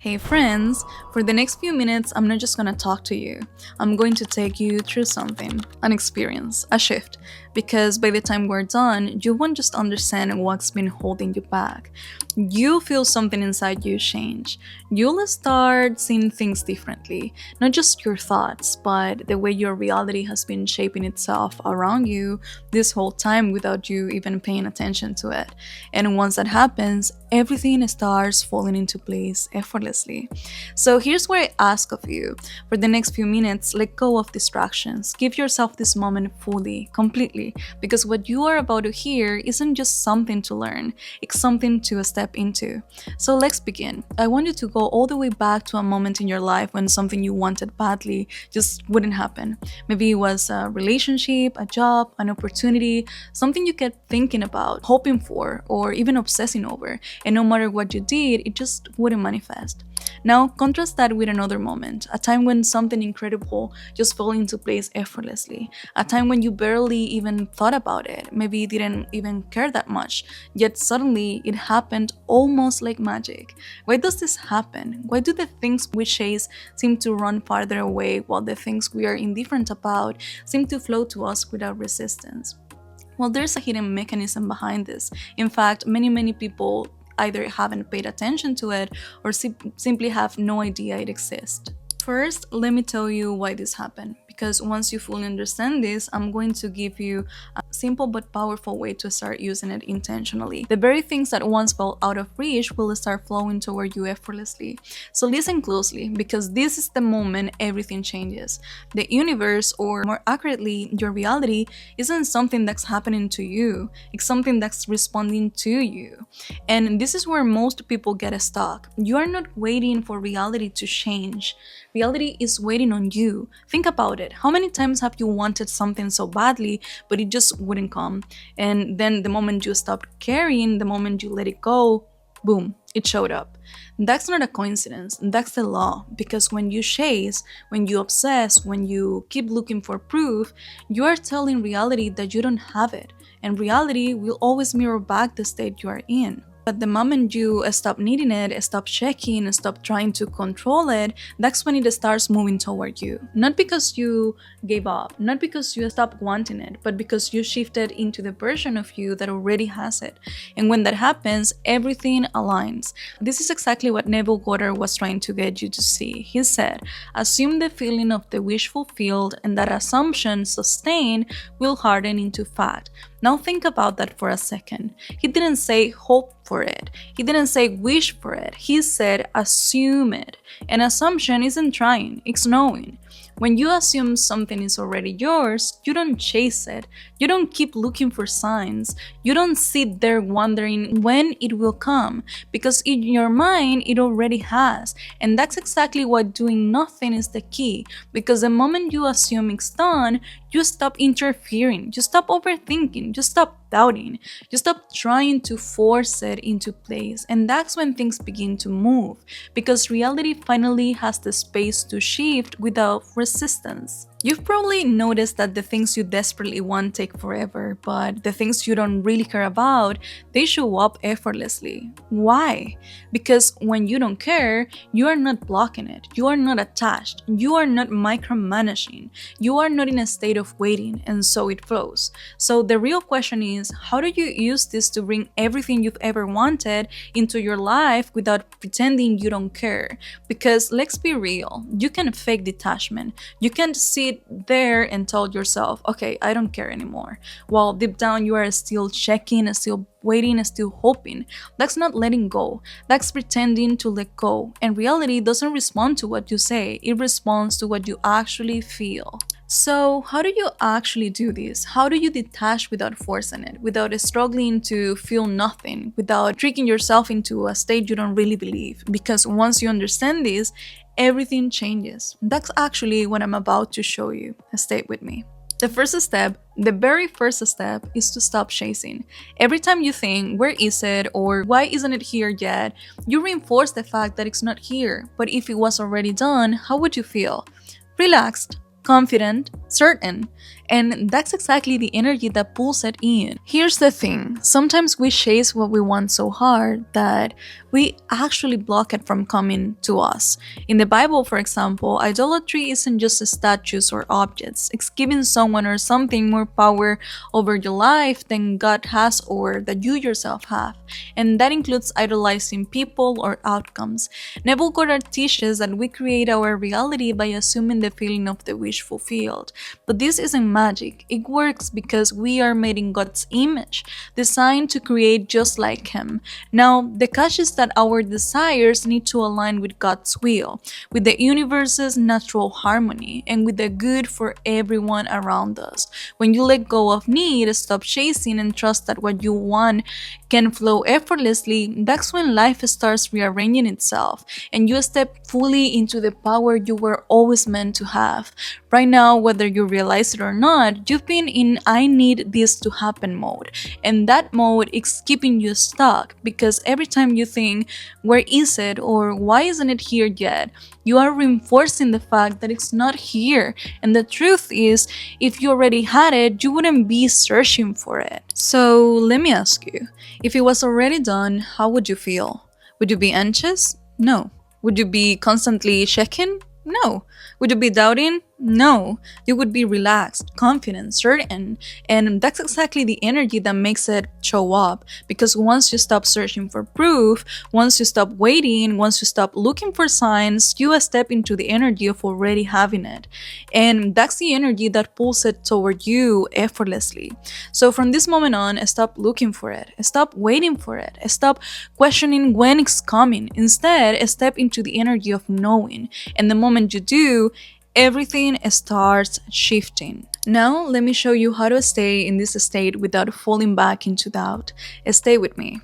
Hey friends, for the next few minutes, I'm not just gonna talk to you. I'm going to take you through something, an experience, a shift, because by the time we're done, you won't just understand what's been holding you back. You'll feel something inside you change. You'll start seeing things differently, not just your thoughts, but the way your reality has been shaping itself around you this whole time without you even paying attention to it. And once that happens, everything starts falling into place effortlessly. So here's what I ask of you. For the next few minutes, let go of distractions. Give yourself this moment fully, completely, because what you are about to hear isn't just something to learn, it's something to step into. So let's begin. I want you to go all the way back to a moment in your life when something you wanted badly just wouldn't happen. Maybe it was a relationship, a job, an opportunity, something you kept thinking about, hoping for, or even obsessing over. And no matter what you did, it just wouldn't manifest. Now, contrast that with another moment, a time when something incredible just fell into place effortlessly, a time when you barely even thought about it, maybe didn't even care that much, yet suddenly it happened almost like magic. Why does this happen? Why do the things we chase seem to run farther away while the things we are indifferent about seem to flow to us without resistance? Well, there's a hidden mechanism behind this. In fact, many people either haven't paid attention to it or simply have no idea it exists. First, let me tell you why this happened, because once you fully understand this, I'm going to give you a simple but powerful way to start using it intentionally. The very things that once felt out of reach will start flowing toward you effortlessly. So listen closely, because this is the moment everything changes. The universe, or more accurately, your reality, isn't something that's happening to you, it's something that's responding to you. And this is where most people get stuck. You are not waiting for reality to change. Reality is waiting on you. Think about it. How many times have you wanted something so badly, but it just wouldn't come? And then the moment you stopped caring, the moment you let it go, boom, it showed up. That's not a coincidence. That's the law. Because when you chase, when you obsess, when you keep looking for proof, you are telling reality that you don't have it. And reality will always mirror back the state you are in. But the moment you stop needing it, stop checking, stop trying to control it, that's when it starts moving toward you. Not because you gave up, not because you stopped wanting it, but because you shifted into the version of you that already has it. And when that happens, everything aligns. This is exactly what Neville Goddard was trying to get you to see. He said, assume the feeling of the wish fulfilled, and that assumption sustained will harden into fact. Now think about that for a second. He didn't say hope for it. He didn't say wish for it. He said assume it. An assumption isn't trying, it's knowing. When you assume something is already yours, you don't chase it. You don't keep looking for signs. You don't sit there wondering when it will come, because in your mind, it already has. And that's exactly why doing nothing is the key, because the moment you assume it's done, you stop interfering, you stop overthinking, you stop doubting, you stop trying to force it into place. And that's when things begin to move, because reality finally has the space to shift without resistance. You've probably noticed that the things you desperately want take forever, but the things you don't really care about, they show up effortlessly. Why? Because when you don't care, you are not blocking it, you are not attached, you are not micromanaging, you are not in a state of waiting, and so it flows. So the real question is, how do you use this to bring everything you've ever wanted into your life without pretending you don't care? Because let's be real, you can fake detachment. You can't sit there and tell yourself, okay, I don't care anymore, while deep down you are still checking, still waiting, still hoping. That's not letting go. That's pretending to let go. And reality doesn't respond to what you say, it responds to what you actually feel. So, how do you actually do this? How do you detach without forcing it, without struggling to feel nothing, without tricking yourself into a state you don't really believe? Because once you understand this, everything changes. That's actually what I'm about to show you. Stay with me. The first step, the very first step, is to stop chasing. Every time you think, where is it, or why isn't it here yet, you reinforce the fact that it's not here. But if it was already done, how would you feel? Relaxed, confident, certain. And that's exactly the energy that pulls it in. Here's the thing, sometimes we chase what we want so hard that we actually block it from coming to us. In the Bible, for example, idolatry isn't just statues or objects, it's giving someone or something more power over your life than God has or that you yourself have. And that includes idolizing people or outcomes. Neville Goddard teaches that we create our reality by assuming the feeling of the wish fulfilled. But this isn't magic. It works because we are made in God's image, designed to create just like Him. Now, the catch is that our desires need to align with God's will, with the universe's natural harmony, and with the good for everyone around us. When you let go of need, stop chasing, and trust that what you want can flow effortlessly, that's when life starts rearranging itself, and you step fully into the power you were always meant to have. Right now, whether you realize it or not, you've been in I need this to happen mode, and that mode is keeping you stuck because every time you think, where is it or why isn't it here yet, you are reinforcing the fact that it's not here. And the truth is, if you already had it, you wouldn't be searching for it. So let me ask you, if it was already done, how would you feel? Would you be anxious? No. Would you be constantly checking? No. Would you be doubting? No. You would be relaxed, confident, certain, and that's exactly the energy that makes it show up. Because once you stop searching for proof, once you stop waiting, once you stop looking for signs, you step into the energy of already having it. And that's the energy that pulls it toward you effortlessly. So from this moment on, stop looking for it, stop waiting for it, stop questioning when it's coming. Instead, step into the energy of knowing. And the moment you do, everything starts shifting. Now, let me show you how to stay in this state without falling back into doubt. Stay with me.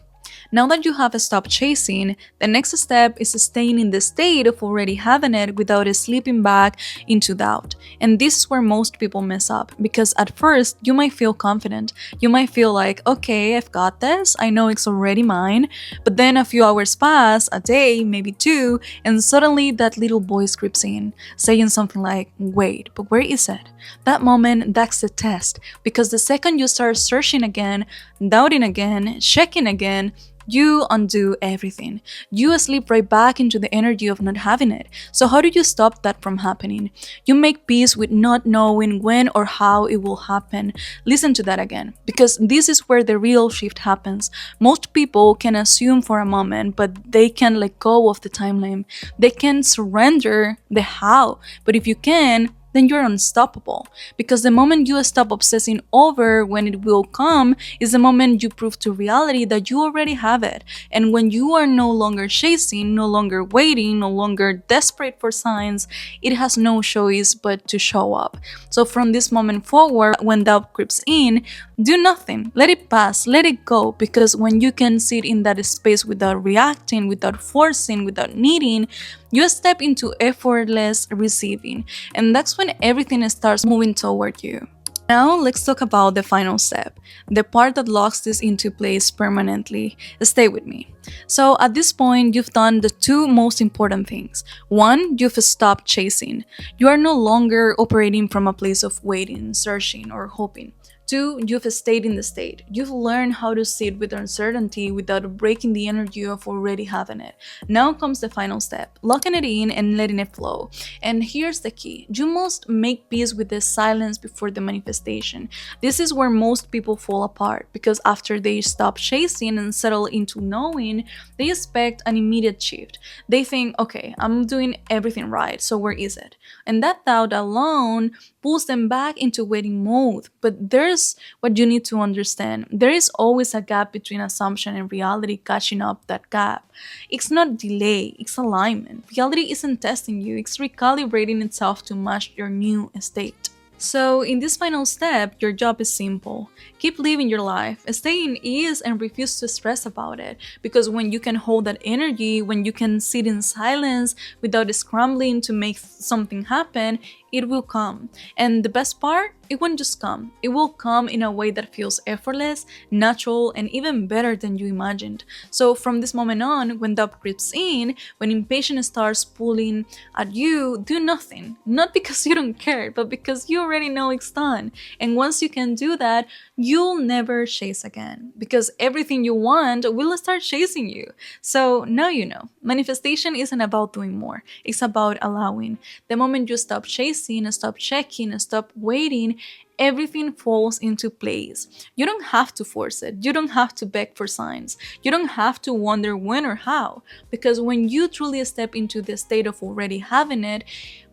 Now that you have stopped chasing, the next step is staying in the state of already having it without slipping back into doubt. And this is where most people mess up, because at first you might feel confident. You might feel like, okay, I've got this, I know it's already mine. But then a few hours pass, a day, maybe two, and suddenly that little voice creeps in, saying something like, wait, but where is it? That moment, that's the test, because the second you start searching again, doubting again, checking again, you undo everything. You slip right back into the energy of not having it. So how do you stop that from happening? You make peace with not knowing when or how it will happen. Listen to that again, because this is where the real shift happens. Most people can assume for a moment, but they can let go of the timeline. They can surrender the how, but if you can, then you're unstoppable. Because the moment you stop obsessing over when it will come is the moment you prove to reality that you already have it. And when you are no longer chasing, no longer waiting, no longer desperate for signs, it has no choice but to show up. So from this moment forward, when doubt creeps in, do nothing. Let it pass, let it go, because when you can sit in that space without reacting, without forcing, without needing, you step into effortless receiving, and that's when everything starts moving toward you. Now let's talk about the final step, the part that locks this into place permanently. Stay with me. So at this point, you've done the two most important things. One, you've stopped chasing. You are no longer operating from a place of waiting, searching, or hoping. Two, you've stayed in the state. You've learned how to sit with uncertainty without breaking the energy of already having it. Now comes the final step, locking it in and letting it flow. And here's the key. You must make peace with the silence before the manifestation. This is where most people fall apart, because after they stop chasing and settle into knowing, they expect an immediate shift. They think, okay, I'm doing everything right, so where is it? And that doubt alone pulls them back into waiting mode. But there's what you need to understand. There is always a gap between assumption and reality. Catching up that gap, it's not delay, it's alignment. Reality isn't testing you, it's recalibrating itself to match your new state. So in this final step, your job is simple. Keep living your life, stay in ease, and refuse to stress about it. Because when you can hold that energy, when you can sit in silence without scrambling to make something happen, it will come. And the best part, it won't just come. It will come in a way that feels effortless, natural, and even better than you imagined. So from this moment on, when doubt creeps in, when impatience starts pulling at you, do nothing. Not because you don't care, but because you already know it's done. And once you can do that, you'll never chase again, because everything you want will start chasing you. So now you know. Manifestation isn't about doing more, it's about allowing. The moment you stop chasing, stop checking, stop waiting, everything falls into place. You don't have to force it. You don't have to beg for signs. You don't have to wonder when or how. Because when you truly step into the state of already having it,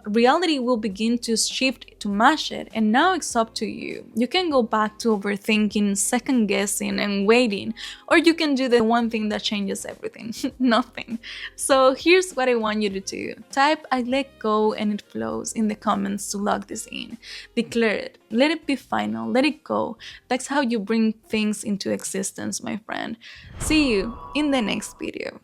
reality will begin to shift to match it. And now it's up to you. You can go back to overthinking, second guessing, and waiting. Or you can do the one thing that changes everything nothing. So here's what I want you to do: type "I let go and it flows" in the comments to log this in. Declare it. Let it be final. Let it go. That's how you bring things into existence, my friend. See you in the next video.